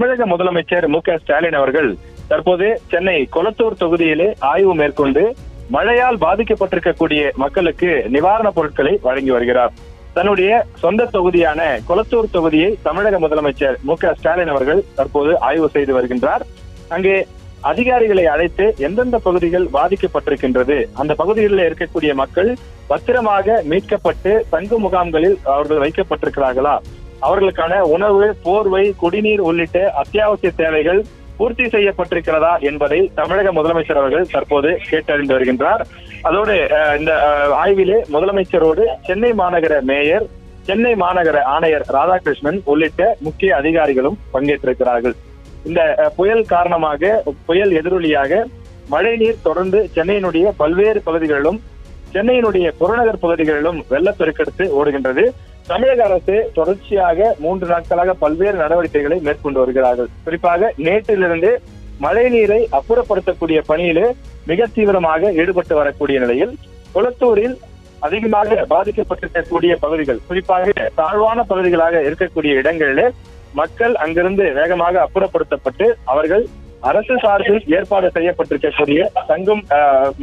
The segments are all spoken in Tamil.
தமிழக முதலமைச்சர் மு.க.ஸ்டாலின் அவர்கள் தற்போது சென்னை கொளத்தூர் தொகுதியிலே ஆய்வு மேற்கொண்டு மழையால் பாதிக்கப்பட்டிருக்கக்கூடிய மக்களுக்கு நிவாரணப் பொருட்களை வழங்கி வருகிறார். தன்னுடைய சொந்த தொகுதியான கொளத்தூர் தொகுதியை தமிழக முதலமைச்சர் மு.க.ஸ்டாலின் அவர்கள் தற்போது ஆய்வு செய்து வருகின்றார். அங்கே அதிகாரிகளை அழைத்து எந்தெந்த பகுதிகள் பாதிக்கப்பட்டிருக்கின்றது, அந்த பகுதிகளில் இருக்கக்கூடிய மக்கள் பத்திரமாக மீட்கப்பட்டு தங்கு முகாம்களில் அவர்கள் வைக்கப்பட்டிருக்கிறார்களா, அவர்களுக்கான உணவு, போர்வை, குடிநீர் உள்ளிட்ட அத்தியாவசிய தேவைகள் பூர்த்தி செய்யப்பட்டிருக்கிறதா என்பதை தமிழக முதலமைச்சர் அவர்கள் தற்போது கேட்டறிந்து வருகின்றார். அதோடு இந்த ஆய்விலே முதலமைச்சரோடு சென்னை மாநகர மேயர், சென்னை மாநகர ஆணையர் ராதாகிருஷ்ணன் உள்ளிட்ட முக்கிய அதிகாரிகளும் பங்கேற்றிருக்கிறார்கள். இந்த புயல் காரணமாக, புயல் எதிரொலியாக மழை நீர் தொடர்ந்து சென்னையினுடைய பல்வேறு பகுதிகளிலும், சென்னையினுடைய புறநகர் பகுதிகளிலும் வெள்ளப்பெருக்கெடுத்து ஓடுகின்றது. தமிழக அரசு தொடர்ச்சியாக 3 நாட்களாக பல்வேறு நடவடிக்கைகளை மேற்கொண்டு வருகிறார்கள். குறிப்பாக நேற்றிலிருந்து மழை நீரை அப்புறப்படுத்தக்கூடிய பணியிலே மிக தீவிரமாக ஈடுபட்டு வரக்கூடிய நிலையில் கொளத்தூரில் அதிகமாக பாதிக்கப்பட்டிருக்கக்கூடிய பகுதிகள், குறிப்பாக தாழ்வான பகுதிகளாக இருக்கக்கூடிய இடங்களிலே மக்கள் அங்கிருந்து வேகமாக அப்புறப்படுத்தப்பட்டு அவர்கள் அரசு சார்பில் ஏற்பாடு செய்யப்பட்டிருக்கக்கூடிய தங்கும்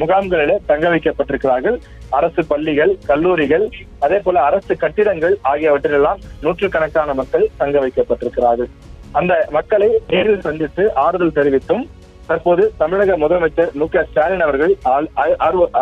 முகாம்களிலே தங்க வைக்கப்பட்டிருக்கிறார்கள். அரசு பள்ளிகள், கல்லூரிகள், அதே போல அரசு கட்டிடங்கள் ஆகியவற்றிலெல்லாம் நூற்றுக்கணக்கான மக்கள் தங்க வைக்கப்பட்டிருக்கிறார்கள். அந்த மக்களை நேரில் சந்தித்து ஆறுதல் தெரிவித்தும் தற்போது தமிழக முதலமைச்சர் மு.க.ஸ்டாலின் அவர்கள்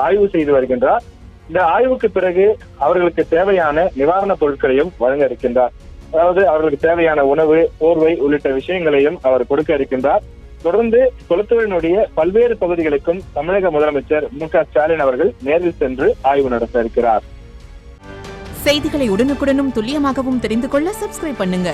ஆய்வு செய்து வருகின்றார். இந்த ஆய்வுக்கு பிறகு அவர்களுக்கு தேவையான நிவாரணப் பொருட்களையும் வழங்க இருக்கின்றார். அதாவது அவர்களுக்கு தேவையான உணவு, போர்வை உள்ளிட்ட விஷயங்களையும் அவர் கொடுக்க இருக்கின்றார். தொடர்ந்து கொளத்தூரினுடைய பல்வேறு பகுதிகளுக்கும் தமிழக முதலமைச்சர் மு.க.ஸ்டாலின் அவர்கள் நேரில் சென்று ஆய்வு நடத்த இருக்கிறார். செய்திகளை உடனுக்குடனும் துல்லியமாகவும் தெரிந்து கொள்ள சப்ஸ்கிரைப் பண்ணுங்க.